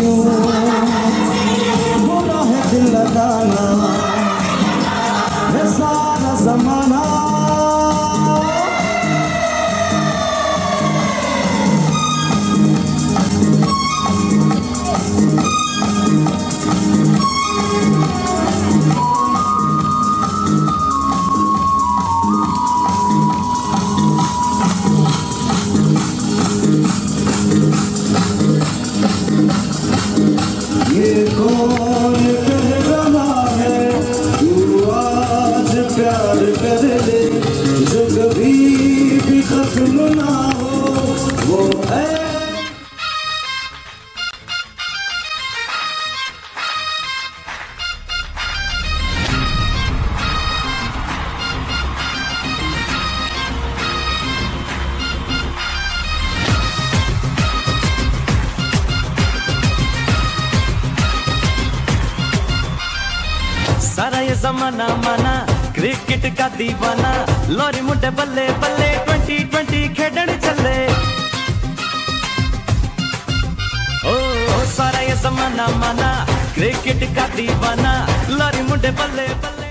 क्यों बुरा है दिल लगाना है सारा जमाना। ये कौन कह रहा है तू आज प्यार कर ले, जो कभी भी खत्म ना हो वो है। सारा ये जमाना माना क्रिकेट का दीवाना, लोरी मुंडे बल्ले बल्ले 2020 खेडण चले। ओ सारा ये जमाना माना क्रिकेट का दीवाना, लोरी मुंडे बल्ले बल्ले।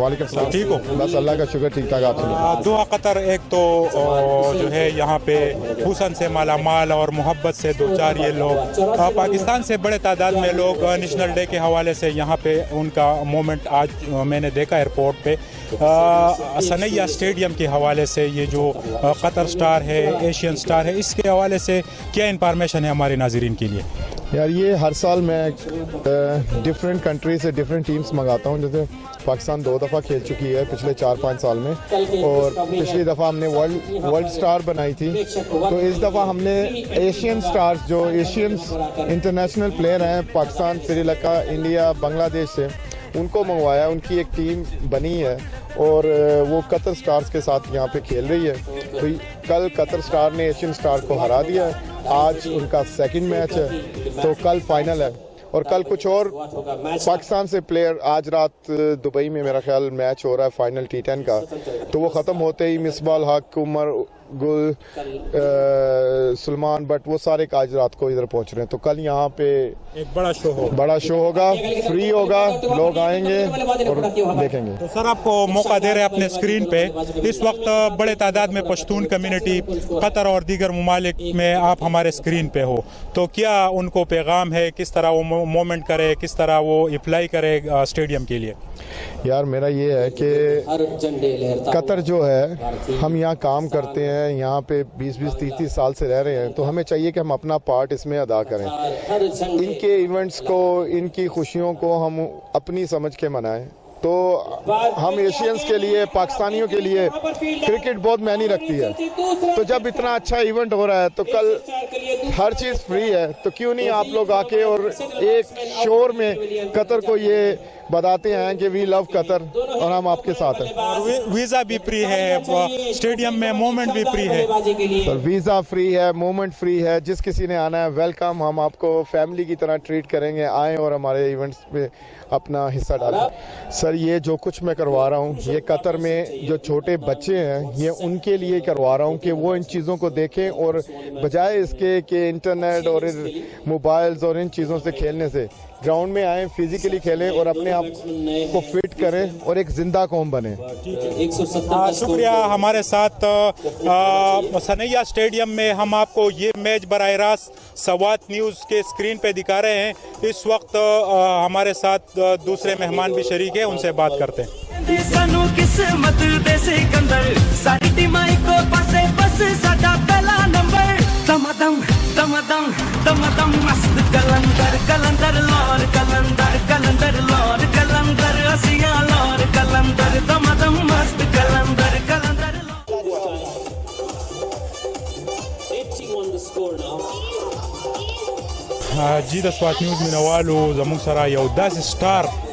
वालेकुम सलाम. ठीक हो? बस अल्लाह का शुक्र ठीक ठाक. आप सुनाइए. दोहा कतर एक तो जो है यहाँ पे हुसन से माला माल और मोहब्बत से दो चार ये लोग पाकिस्तान से बड़े तादाद में लोग नेशनल डे के हवाले से यहाँ पे उनका मोमेंट आज मैंने देखा एयरपोर्ट पे. सनैया स्टेडियम के हवाले से ये जो कतर स्टार है एशियन स्टार है इसके हवाले से क्या इंफॉर्मेशन है हमारे नाजरीन के लिए? यार ये हर साल मैं डिफरेंट कंट्री से डिफरेंट टीम्स मंगाता हूँ. जैसे पाकिस्तान 2 दफ़ा खेल चुकी है पिछले 4-5 साल में और पिछली दफ़ा हमने वर्ल्ड स्टार बनाई थी. तो इस दफ़ा हमने एशियन स्टार्स जो एशियंस इंटरनेशनल प्लेयर हैं पाकिस्तान, श्रीलंका, इंडिया, बांग्लादेश से उनको मंगवाया. उनकी एक टीम बनी है और वो कतर स्टार्स के साथ यहाँ पे खेल रही है. तो कल कतर स्टार ने एशियन स्टार को हरा दिया है. आज उनका सेकंड मैच है तो कल फाइनल है और कल कुछ और पाकिस्तान से प्लेयर आज रात दुबई में मेरा ख्याल मैच हो रहा है फाइनल T10 का. तो वो ख़त्म होते ही मिसबाल हक, उमर गुल, सलमान बट वो सारे आज रात को इधर पहुंच रहे हैं. तो कल यहाँ पे एक बड़ा शो होगा, फ्री होगा, लोग आएंगे और देखेंगे. तो सर आपको मौका दे रहे हैं अपने स्क्रीन पे. इस वक्त बड़े तादाद में पश्तून कम्युनिटी कतर और दीगर ममालिक में आप हमारे स्क्रीन पे हो, तो क्या उनको पैगाम है, किस तरह वो मोमेंट करे, किस तरह वो अप्लाई करे स्टेडियम के लिए? यार मेरा ये है कि कतर जो है हम यहाँ काम करते हैं, यहाँ पे 20-20, 30-30 साल से रह रहे हैं. तो हमें चाहिए कि हम अपना पार्ट इसमें अदा करें. इनके इवेंट्स को, इनकी खुशियों को हम अपनी समझ के मनाएं. तो हम एशियंस के लिए, पाकिस्तानियों के लिए क्रिकेट बहुत मायने रखती है। तो जब इतना अच्छा इवेंट हो रहा है तो कल हर चीज़ फ्री है, तो क्यों नहीं आप लोग आके और एक शोर में कतर को ये बताते हैं कि वी लव कतर और हम आपके साथ हैं। और वीज़ा भी फ्री है, स्टेडियम में मोमेंट भी फ्री है। सर वीज़ा फ्री है, मोमेंट फ्री है, जिस किसी ने आना है वेलकम, हम आपको फैमिली की तरह ट्रीट करेंगे। आएँ और हमारे इवेंट्स में अपना हिस्सा डालें। सर ये जो कुछ मैं करवा रहा हूँ, ये कतर में जो छोटे बच्चे हैं ये उनके लिए करवा रहा हूँ कि वो इन चीज़ों को देखें, और बजाय इसके कि इंटरनेट और मोबाइल्स और इन चीज़ों से खेलने से ग्राउंड में आएँ, फिजिकली खेलें और अपने आप को फिट करें और एक जिंदा कौम बने। शुक्रिया। हमारे साथ सनैया स्टेडियम में हम आपको ये मैच बराह रास्त सवात न्यूज़ के स्क्रीन पे दिखा रहे हैं। इस वक्त हमारे साथ दूसरे मेहमान भी शरीक है, उनसे बात करते हैं। सानू किस्मत दे सिकंदर सारी टीमां को पासे बस साडा पहला नंबर दमदम दमदम दमदम मस्त कलंदर कलंदर लौर कलंदर कलंदर लौर कलंदर असिया लौर कलंदर दमदम मस्त कलंदर कलंदर जी द स्वात न्यूज़ मिनवालो जमुंग सरा यौ दास स्टार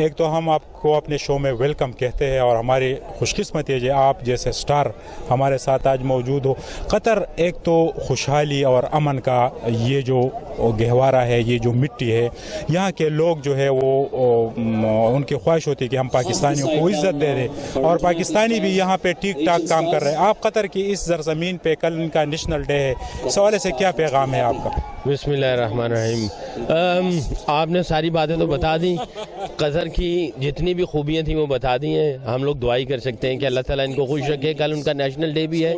एक तो हम आपको अपने शो में वेलकम कहते हैं और हमारी खुशकिस्मती है कि आप जैसे स्टार हमारे साथ आज मौजूद हो। कतर एक तो खुशहाली और अमन का ये जो गहवारा है, ये जो मिट्टी है, यहाँ के लोग जो है वो उनकी ख्वाहिश होती है कि हम पाकिस्तानियों को इज़्ज़त दे दें और पाकिस्तानी भी यहाँ पे ठीक ठाक काम कर रहे हैं। आप कतर की इस ज़रज़मीन पे कल इनका नेशनल डे है, इस हवाले से क्या पैगाम है आपका? बिस्मिल्लाहिर्रहमानिर्रहीम। आपने सारी बातें तो बता दी, कतर की जितनी भी खूबियाँ थी वो बता दी हैं। हम लोग दुआई कर सकते हैं कि अल्लाह ताला इनको खुश रखे। कल उनका नेशनल डे भी है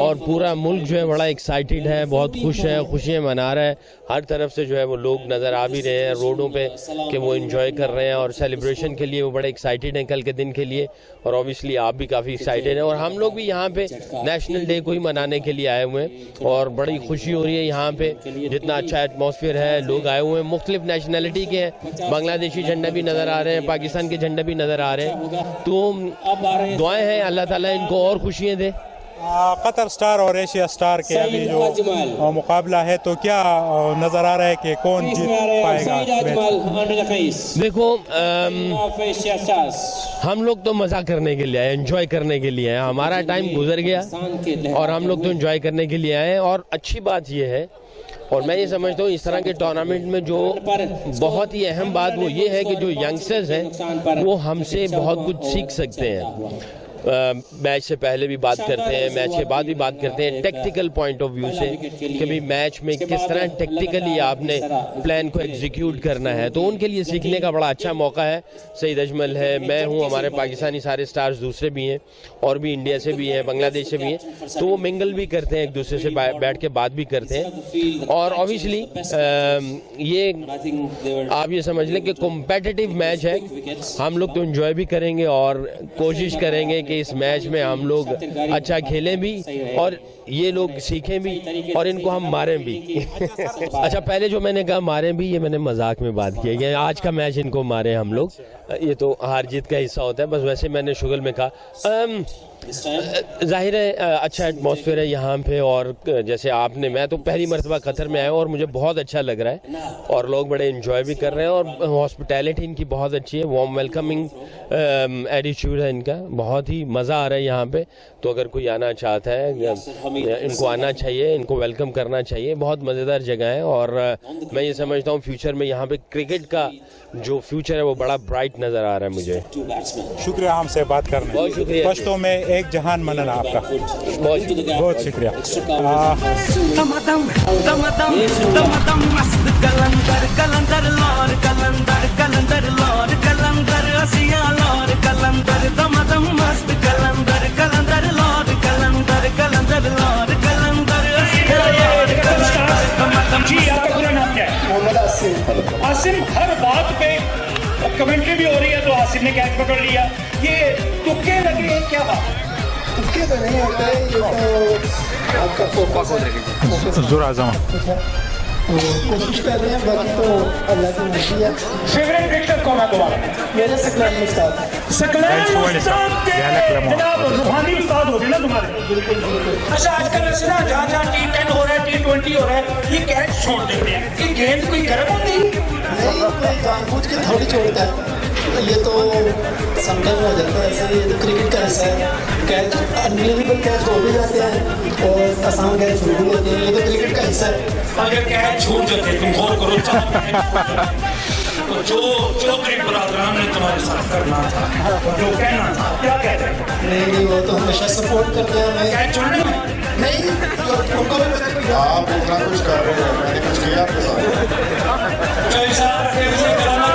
और पूरा मुल्क जो है बड़ा एक्साइटेड है, बहुत खुश है, खुशियाँ मना रहा है। हर तरफ से जो है वो लोग नज़र आ भी रहे हैं रोडों पे कि वो इन्जॉय कर रहे हैं और सेलिब्रेशन के लिए वो बड़े एक्साइटेड हैं कल के दिन के लिए। और ऑब्वियसली आप भी काफ़ी एक्साइटेड हैं और हम लोग भी यहाँ पे नेशनल डे को ही मनाने के लिए आए हुए हैं और बड़ी खुशी हो रही है। यहाँ पे जितना अच्छा एटमॉस्फेयर है, लोग आए हुए हैं, मुख्तलिफ नेशनलिटी के हैं, बांग्लादेशी झंडे भी नज़र आ रहे हैं, पाकिस्तान के झंडे भी नज़र आ रहे हैं। तो दुआएं हैं अल्लाह ताला इनको और खुशियाँ दे। कतर स्टार और एशिया स्टार के अभी जो मुकाबला है तो क्या नज़र आ रहा है कि कौन जीत पाएगा? देखो हम लोग तो मज़ा करने के लिए आए, एंजॉय करने के लिए आए। हमारा टाइम गुजर गया और हम लोग तो एंजॉय करने के लिए आए। और अच्छी बात यह है और मैं ये समझता हूँ इस तरह के टूर्नामेंट में जो बहुत ही अहम बात वो ये है कि जो यंगस्टर्स हैं वो हमसे बहुत कुछ सीख सकते हैं। मैच से पहले भी बात करते हैं, मैच के बाद भी बात करते हैं टेक्निकल पॉइंट ऑफ व्यू से कि भाई मैच में किस तरह टेक्निकली आपने प्लान को एग्जीक्यूट करना है। तो उनके लिए सीखने का बड़ा अच्छा मौका है। सईद अजमल है, मैं हूँ, हमारे पाकिस्तानी सारे स्टार्स दूसरे भी हैं और भी इंडिया से भी हैं, बांग्लादेश से भी हैं, तो वो मिंगल भी करते हैं, एक दूसरे से बैठ के बात भी करते हैं। और ऑब्वियसली ये आप ये समझ लें कि कॉम्पिटिटिव मैच है। हम लोग तो एंजॉय भी करेंगे और कोशिश करेंगे कि इस मैच में हम लोग अच्छा खेलें भी और ये लोग सीखें भी और इनको हम मारें भी। अच्छा पहले जो मैंने कहा मारें भी, ये मैंने मजाक में बात की है। आज का मैच इनको मारें हम लोग, ये तो हार जीत का हिस्सा होता है। बस वैसे मैंने शुगल में कहा जाहिर है अच्छा एटमॉस्फेयर है यहाँ पे और जैसे आपने, मैं तो पहली मरतबा कतर में आया हूँ और मुझे बहुत अच्छा लग रहा है और लोग बड़े एंजॉय भी कर रहे हैं और हॉस्पिटैलिटी इनकी बहुत अच्छी है, वार्म वेलकमिंग एटीट्यूड है इनका, बहुत ही मज़ा आ रहा है यहाँ पे। तो अगर कोई आना चाहता है इनको आना चाहिए, इनको वेलकम करना चाहिए। बहुत मज़ेदार जगह है और मैं ये समझता हूँ फ्यूचर में यहाँ पे क्रिकेट का जो फ्यूचर है वो बड़ा ब्राइट नज़र आ रहा है मुझे। शुक्रिया हमसे बात करने, बहुत शुक्रिया। पश्तो में एक जहान मनन आपका, बहुत शुक्रिया। दमदम दमदम दमदम मस्त कलंदर कलंदर लौर कलंदर कलंदर लौर कलंदर असिया लौर कलंदर दमदम मस्त कलंदर कलंदर लौर कलंदर कलंदर लौर कलंदर असिया लौर कलंदर। जी आपका पूरा नाम क्या है? मोहम्मद आसिम। आसिम, हर बात पे कमेंट्री भी हो रही है तो आसिम ने कैच पकड़ लिया, ये तुक्के लगे हैं, क्या बात? तुक्के तो नहीं होते, ये तो आपका फोकस है। जुरा जमा तो कोशिश कर रहे हैं, बाकी तो अल्लाह की मर्जी है। फेवरेट क्रिकेटर कौन है तुम्हारा? मेरे सकलैन उस्ताद सकलैन उस्ताद के जनाब रूहानी उस्ताद हो गए ना तुम्हारे? बिल्कुल बिल्कुल। अच्छा, आजकल वैसे ना जहाँ जहाँ T10 हो रहा है, T20 हो रहा है, ये कैच छोड़ देते हैं। ये गेंद कोई गर्म होती है? नहीं, कोई जानबूझ के थोड़ी छोड़ता है, ये तो समझ में आ जाता है। ऐसे ये तो क्रिकेट का ऐसा है, कैच अनबिलीवेबल कैच हो भी जाते हैं और आसान कैच छूट भी जाते हैं, ये तो क्रिकेट का हिस्सा है। अगर कैच छूट जाते तुम गौर करो तो जो क्रिकेट बरादरान ने तुम्हारे साथ करना था, जो कहना था, क्या कहते हैं? नहीं, वो तो हमेशा सपोर्ट करते हैं हमें। कैच छोड़ने में नहीं, तो उनको भी पता है। आप इतना कुछ कर रहे हैं, मैंने कुछ किया आपके साथ? तो ऐसा उसे गला ना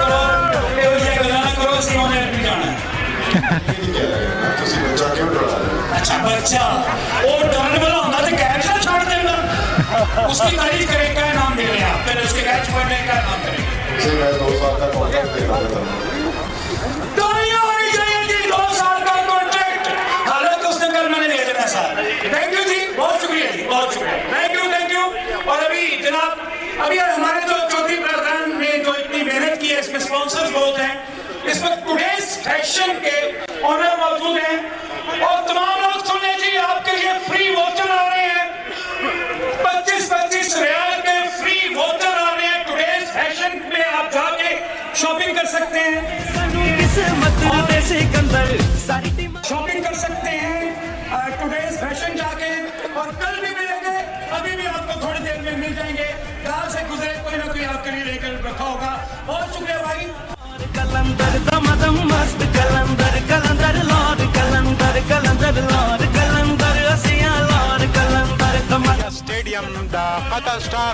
करो, उसकी उन्हें भी जाना है। बच्चा क्यों डरा रहे हैं? अच्छा, बच्चा वो डरने वाला होना तो कैच ना छोड़ देना, उसकी तारीफ करें, क्या नाम दे रहे हैं आप? पहले उसके कैच पढ़ने का नाम करें। इसे मैं 2 साल का कॉन्ट्रैक्ट दे रहा था। तालियां होनी चाहिए जी, 2 साल का कॉन्ट्रैक्ट। हालांकि उसने कल मैंने दे देना सर। थैंक यू जी, बहुत शुक्रिया जी, बहुत शुक्रिया, थैंक यू। और अभी जनाब, अभी हमारे जो चौधरी प्रधान ने जो इतनी मेहनत की है, इसमें स्पॉन्सर्स बहुत हैं। इस वक्त टुडेज फैशन के ऑनर मौजूद हैं और तमाम लोग सुने जी, आपके लिए फ्री वोचर आ रहे हैं। 25-25 रियाल के फ्री वोचर आ रहे हैं। टुडेज फैशन में आप जाके शॉपिंग कर सकते हैं, शॉपिंग कर सकते हैं टुडेज फैशन जाके, और कल भी मिलेंगे, अभी भी आपको थोड़ी देर में मिल जाएंगे। कहाँ से गुजरे कोई ना कोई आपके लिए लेकर रखा होगा। बहुत शुक्रिया भाई। कलंदर दमदम मस्त कलंदर कलंदर लॉर्ड कलंदर कलंदर लॉर्ड कलंदर असिया लॉर्ड कलंदर दमदम स्टेडियम द कतर स्टार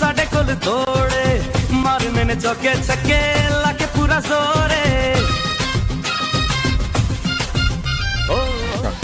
ਸਾਡੇ ਕੋਲ ਥੋੜੇ ਮਾਰਨੇ ਨੇ ਚੌਕੇ ਛੱਕੇ ਲਾ ਕੇ ਪੂਰਾ ਜ਼ੋਰੇ